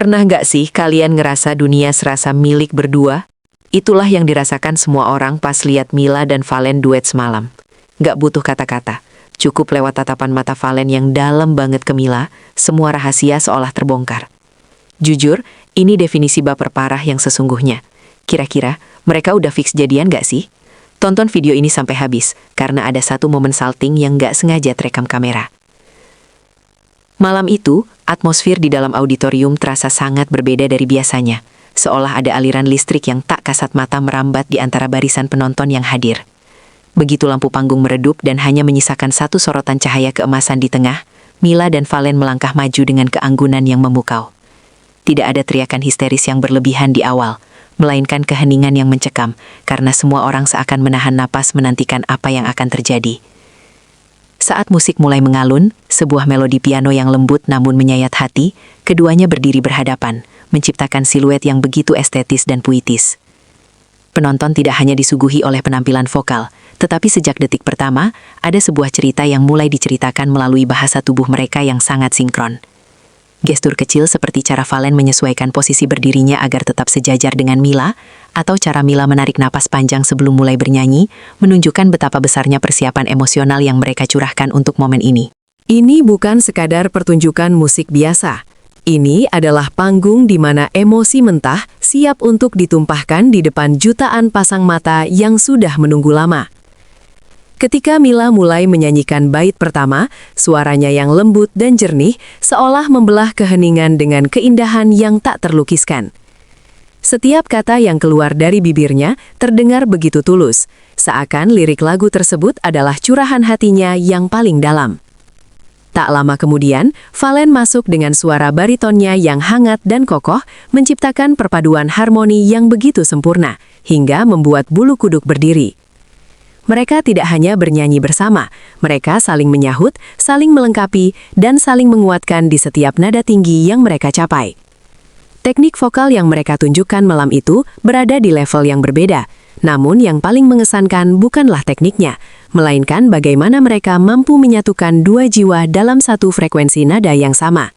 Pernah nggak sih kalian ngerasa dunia serasa milik berdua? Itulah yang dirasakan semua orang pas lihat Mila dan Valen duet semalam. Nggak butuh kata-kata, cukup lewat tatapan mata Valen yang dalam banget ke Mila, semua rahasia seolah terbongkar. Jujur, ini definisi baper parah yang sesungguhnya. Kira-kira, mereka udah fix jadian nggak sih? Tonton video ini sampai habis, karena ada satu momen salting yang nggak sengaja terekam kamera. Malam itu, atmosfer di dalam auditorium terasa sangat berbeda dari biasanya, seolah ada aliran listrik yang tak kasat mata merambat di antara barisan penonton yang hadir. Begitu lampu panggung meredup dan hanya menyisakan satu sorotan cahaya keemasan di tengah, Mila dan Valen melangkah maju dengan keanggunan yang memukau. Tidak ada teriakan histeris yang berlebihan di awal, melainkan keheningan yang mencekam, karena semua orang seakan menahan napas menantikan apa yang akan terjadi. Saat musik mulai mengalun, sebuah melodi piano yang lembut namun menyayat hati, keduanya berdiri berhadapan, menciptakan siluet yang begitu estetis dan puitis. Penonton tidak hanya disuguhi oleh penampilan vokal, tetapi sejak detik pertama, ada sebuah cerita yang mulai diceritakan melalui bahasa tubuh mereka yang sangat sinkron. Gestur kecil seperti cara Valen menyesuaikan posisi berdirinya agar tetap sejajar dengan Mila, atau cara Mila menarik napas panjang sebelum mulai bernyanyi, menunjukkan betapa besarnya persiapan emosional yang mereka curahkan untuk momen ini. Ini bukan sekadar pertunjukan musik biasa. Ini adalah panggung di mana emosi mentah siap untuk ditumpahkan di depan jutaan pasang mata yang sudah menunggu lama. Ketika Mila mulai menyanyikan bait pertama, suaranya yang lembut dan jernih seolah membelah keheningan dengan keindahan yang tak terlukiskan. Setiap kata yang keluar dari bibirnya terdengar begitu tulus, seakan lirik lagu tersebut adalah curahan hatinya yang paling dalam. Tak lama kemudian, Valen masuk dengan suara baritonnya yang hangat dan kokoh, menciptakan perpaduan harmoni yang begitu sempurna, hingga membuat bulu kuduk berdiri. Mereka tidak hanya bernyanyi bersama, mereka saling menyahut, saling melengkapi, dan saling menguatkan di setiap nada tinggi yang mereka capai. Teknik vokal yang mereka tunjukkan malam itu berada di level yang berbeda, namun yang paling mengesankan bukanlah tekniknya, melainkan bagaimana mereka mampu menyatukan dua jiwa dalam satu frekuensi nada yang sama.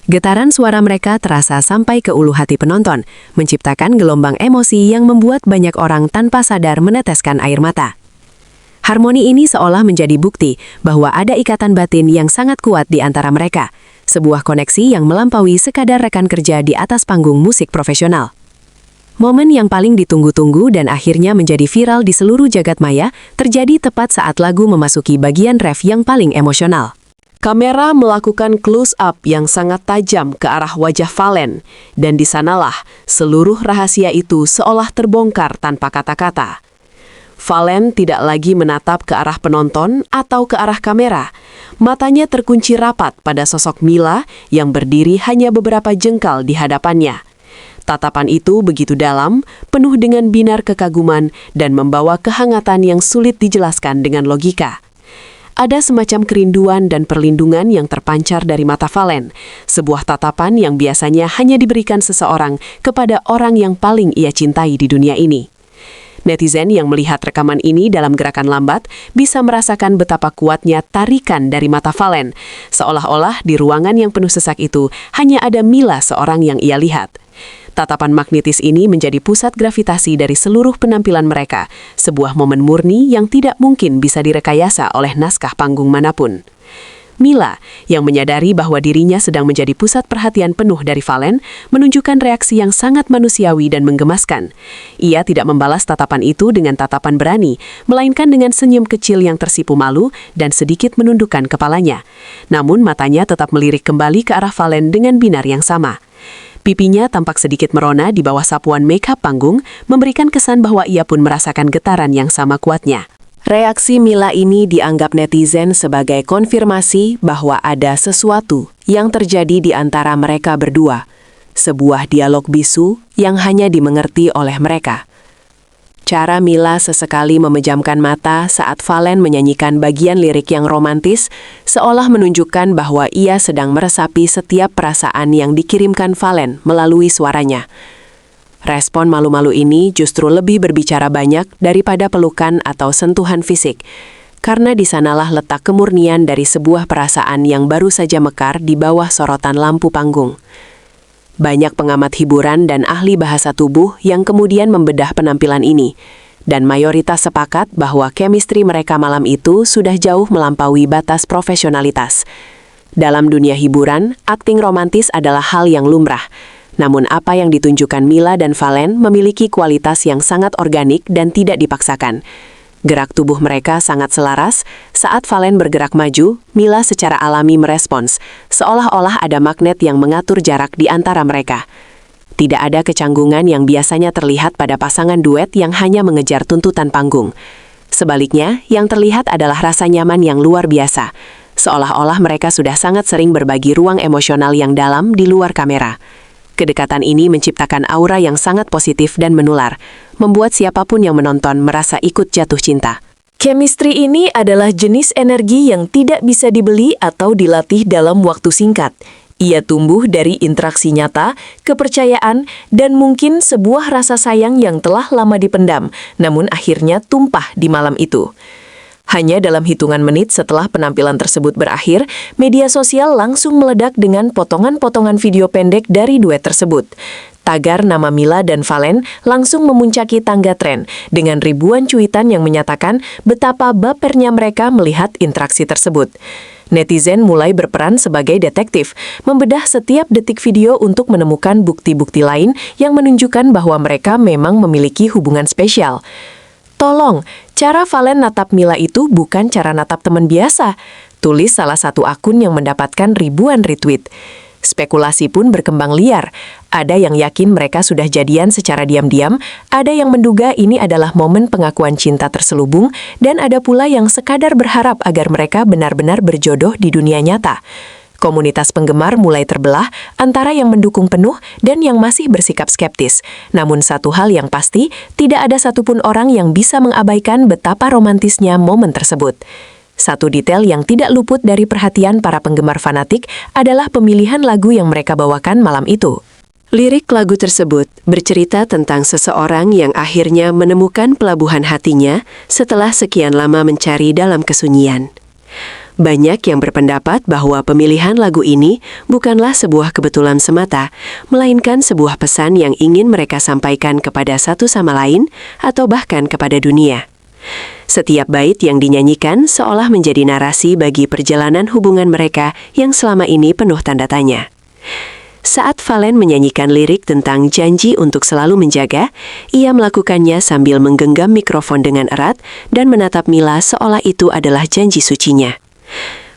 Getaran suara mereka terasa sampai ke ulu hati penonton, menciptakan gelombang emosi yang membuat banyak orang tanpa sadar meneteskan air mata. Harmoni ini seolah menjadi bukti bahwa ada ikatan batin yang sangat kuat di antara mereka, sebuah koneksi yang melampaui sekadar rekan kerja di atas panggung musik profesional. Momen yang paling ditunggu-tunggu dan akhirnya menjadi viral di seluruh jagat maya terjadi tepat saat lagu memasuki bagian ref yang paling emosional. Kamera melakukan close-up yang sangat tajam ke arah wajah Valen, dan di sanalah seluruh rahasia itu seolah terbongkar tanpa kata-kata. Valen tidak lagi menatap ke arah penonton atau ke arah kamera. Matanya terkunci rapat pada sosok Mila yang berdiri hanya beberapa jengkal di hadapannya. Tatapan itu begitu dalam, penuh dengan binar kekaguman dan membawa kehangatan yang sulit dijelaskan dengan logika. Ada semacam kerinduan dan perlindungan yang terpancar dari mata Valen, sebuah tatapan yang biasanya hanya diberikan seseorang kepada orang yang paling ia cintai di dunia ini. Netizen yang melihat rekaman ini dalam gerakan lambat bisa merasakan betapa kuatnya tarikan dari mata Valen, seolah-olah di ruangan yang penuh sesak itu hanya ada Mila seorang yang ia lihat. Tatapan magnetis ini menjadi pusat gravitasi dari seluruh penampilan mereka, sebuah momen murni yang tidak mungkin bisa direkayasa oleh naskah panggung manapun. Mila, yang menyadari bahwa dirinya sedang menjadi pusat perhatian penuh dari Valen, menunjukkan reaksi yang sangat manusiawi dan menggemaskan. Ia tidak membalas tatapan itu dengan tatapan berani, melainkan dengan senyum kecil yang tersipu malu dan sedikit menundukkan kepalanya. Namun matanya tetap melirik kembali ke arah Valen dengan binar yang sama. Pipinya tampak sedikit merona di bawah sapuan make-up panggung, memberikan kesan bahwa ia pun merasakan getaran yang sama kuatnya. Reaksi Mila ini dianggap netizen sebagai konfirmasi bahwa ada sesuatu yang terjadi di antara mereka berdua, sebuah dialog bisu yang hanya dimengerti oleh mereka. Cara Mila sesekali memejamkan mata saat Valen menyanyikan bagian lirik yang romantis, seolah menunjukkan bahwa ia sedang meresapi setiap perasaan yang dikirimkan Valen melalui suaranya. Respon malu-malu ini justru lebih berbicara banyak daripada pelukan atau sentuhan fisik, karena di sanalah letak kemurnian dari sebuah perasaan yang baru saja mekar di bawah sorotan lampu panggung. Banyak pengamat hiburan dan ahli bahasa tubuh yang kemudian membedah penampilan ini. Dan mayoritas sepakat bahwa chemistry mereka malam itu sudah jauh melampaui batas profesionalitas. Dalam dunia hiburan, akting romantis adalah hal yang lumrah. Namun apa yang ditunjukkan Mila dan Valen memiliki kualitas yang sangat organik dan tidak dipaksakan. Gerak tubuh mereka sangat selaras. Saat Valen bergerak maju, Mila secara alami merespons, seolah-olah ada magnet yang mengatur jarak di antara mereka. Tidak ada kecanggungan yang biasanya terlihat pada pasangan duet yang hanya mengejar tuntutan panggung. Sebaliknya, yang terlihat adalah rasa nyaman yang luar biasa. Seolah-olah mereka sudah sangat sering berbagi ruang emosional yang dalam di luar kamera. Kedekatan ini menciptakan aura yang sangat positif dan menular, membuat siapapun yang menonton merasa ikut jatuh cinta. Chemistry ini adalah jenis energi yang tidak bisa dibeli atau dilatih dalam waktu singkat. Ia tumbuh dari interaksi nyata, kepercayaan, dan mungkin sebuah rasa sayang yang telah lama dipendam, namun akhirnya tumpah di malam itu. Hanya dalam hitungan menit setelah penampilan tersebut berakhir, media sosial langsung meledak dengan potongan-potongan video pendek dari duet tersebut. Tagar nama Mila dan Valen langsung memuncaki tangga tren dengan ribuan cuitan yang menyatakan betapa bapernya mereka melihat interaksi tersebut. Netizen mulai berperan sebagai detektif, membedah setiap detik video untuk menemukan bukti-bukti lain yang menunjukkan bahwa mereka memang memiliki hubungan spesial. Tolong, cara Valen natap Mila itu bukan cara natap teman biasa, tulis salah satu akun yang mendapatkan ribuan retweet. Spekulasi pun berkembang liar. Ada yang yakin mereka sudah jadian secara diam-diam, ada yang menduga ini adalah momen pengakuan cinta terselubung, dan ada pula yang sekadar berharap agar mereka benar-benar berjodoh di dunia nyata. Komunitas penggemar mulai terbelah antara yang mendukung penuh dan yang masih bersikap skeptis. Namun satu hal yang pasti, tidak ada satupun orang yang bisa mengabaikan betapa romantisnya momen tersebut. Satu detail yang tidak luput dari perhatian para penggemar fanatik adalah pemilihan lagu yang mereka bawakan malam itu. Lirik lagu tersebut bercerita tentang seseorang yang akhirnya menemukan pelabuhan hatinya setelah sekian lama mencari dalam kesunyian. Banyak yang berpendapat bahwa pemilihan lagu ini bukanlah sebuah kebetulan semata, melainkan sebuah pesan yang ingin mereka sampaikan kepada satu sama lain atau bahkan kepada dunia. Setiap bait yang dinyanyikan seolah menjadi narasi bagi perjalanan hubungan mereka yang selama ini penuh tanda tanya. Saat Valen menyanyikan lirik tentang janji untuk selalu menjaga, ia melakukannya sambil menggenggam mikrofon dengan erat dan menatap Mila seolah itu adalah janji sucinya.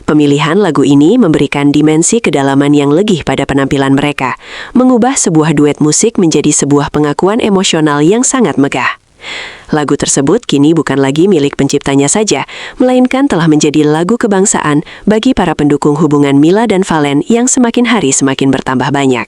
Pemilihan lagu ini memberikan dimensi kedalaman yang legih pada penampilan mereka, mengubah sebuah duet musik menjadi sebuah pengakuan emosional yang sangat megah. Lagu tersebut kini bukan lagi milik penciptanya saja, melainkan telah menjadi lagu kebangsaan bagi para pendukung hubungan Mila dan Valen yang semakin hari semakin bertambah banyak.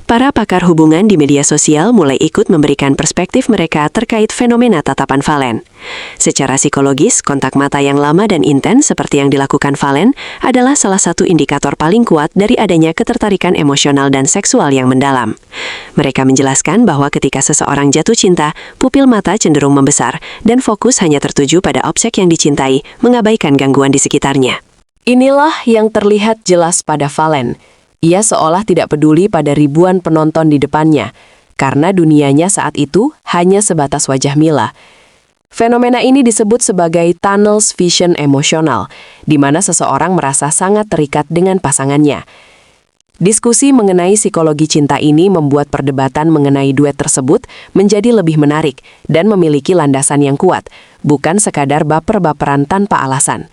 Para pakar hubungan di media sosial mulai ikut memberikan perspektif mereka terkait fenomena tatapan Valen. Secara psikologis, kontak mata yang lama dan intens seperti yang dilakukan Valen adalah salah satu indikator paling kuat dari adanya ketertarikan emosional dan seksual yang mendalam. Mereka menjelaskan bahwa ketika seseorang jatuh cinta, pupil mata cenderung membesar dan fokus hanya tertuju pada objek yang dicintai, mengabaikan gangguan di sekitarnya. Inilah yang terlihat jelas pada Valen. Ia seolah tidak peduli pada ribuan penonton di depannya, karena dunianya saat itu hanya sebatas wajah Mila. Fenomena ini disebut sebagai tunnel vision emosional, di mana seseorang merasa sangat terikat dengan pasangannya. Diskusi mengenai psikologi cinta ini membuat perdebatan mengenai duet tersebut menjadi lebih menarik dan memiliki landasan yang kuat, bukan sekadar baper-baperan tanpa alasan.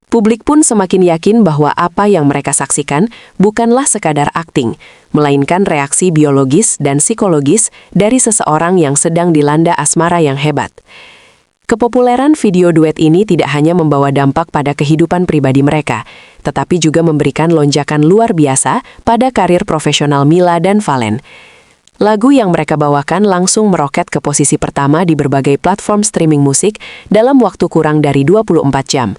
Publik pun semakin yakin bahwa apa yang mereka saksikan bukanlah sekadar akting, melainkan reaksi biologis dan psikologis dari seseorang yang sedang dilanda asmara yang hebat. Kepopuleran video duet ini tidak hanya membawa dampak pada kehidupan pribadi mereka, tetapi juga memberikan lonjakan luar biasa pada karir profesional Mila dan Valen. Lagu yang mereka bawakan langsung meroket ke posisi pertama di berbagai platform streaming musik dalam waktu kurang dari 24 jam.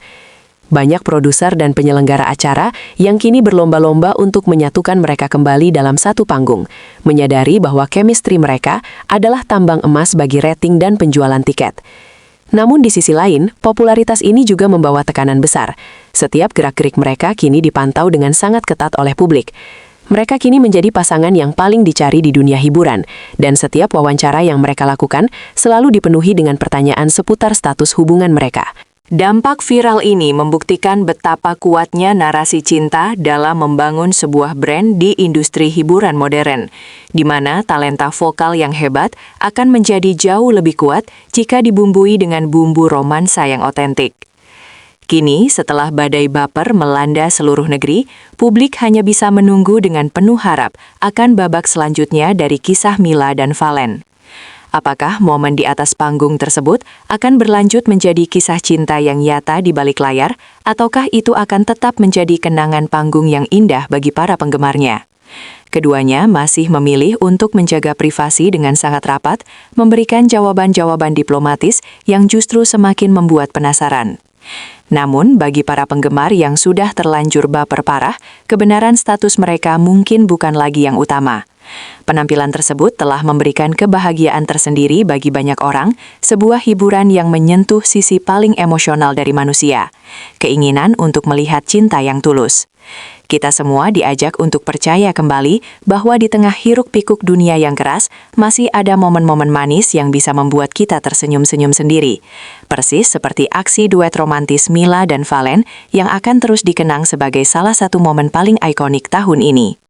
Banyak produser dan penyelenggara acara yang kini berlomba-lomba untuk menyatukan mereka kembali dalam satu panggung, menyadari bahwa chemistry mereka adalah tambang emas bagi rating dan penjualan tiket. Namun di sisi lain, popularitas ini juga membawa tekanan besar. Setiap gerak-gerik mereka kini dipantau dengan sangat ketat oleh publik. Mereka kini menjadi pasangan yang paling dicari di dunia hiburan, dan setiap wawancara yang mereka lakukan selalu dipenuhi dengan pertanyaan seputar status hubungan mereka. Dampak viral ini membuktikan betapa kuatnya narasi cinta dalam membangun sebuah brand di industri hiburan modern, di mana talenta vokal yang hebat akan menjadi jauh lebih kuat jika dibumbui dengan bumbu romansa yang otentik. Kini, setelah badai baper melanda seluruh negeri, publik hanya bisa menunggu dengan penuh harap akan babak selanjutnya dari kisah Mila dan Valen. Apakah momen di atas panggung tersebut akan berlanjut menjadi kisah cinta yang nyata di balik layar, ataukah itu akan tetap menjadi kenangan panggung yang indah bagi para penggemarnya? Keduanya masih memilih untuk menjaga privasi dengan sangat rapat, memberikan jawaban-jawaban diplomatis yang justru semakin membuat penasaran. Namun, bagi para penggemar yang sudah terlanjur baper parah, kebenaran status mereka mungkin bukan lagi yang utama. Penampilan tersebut telah memberikan kebahagiaan tersendiri bagi banyak orang, sebuah hiburan yang menyentuh sisi paling emosional dari manusia, keinginan untuk melihat cinta yang tulus. Kita semua diajak untuk percaya kembali bahwa di tengah hiruk-pikuk dunia yang keras, masih ada momen-momen manis yang bisa membuat kita tersenyum-senyum sendiri. Persis seperti aksi duet romantis Mila dan Valen yang akan terus dikenang sebagai salah satu momen paling ikonik tahun ini.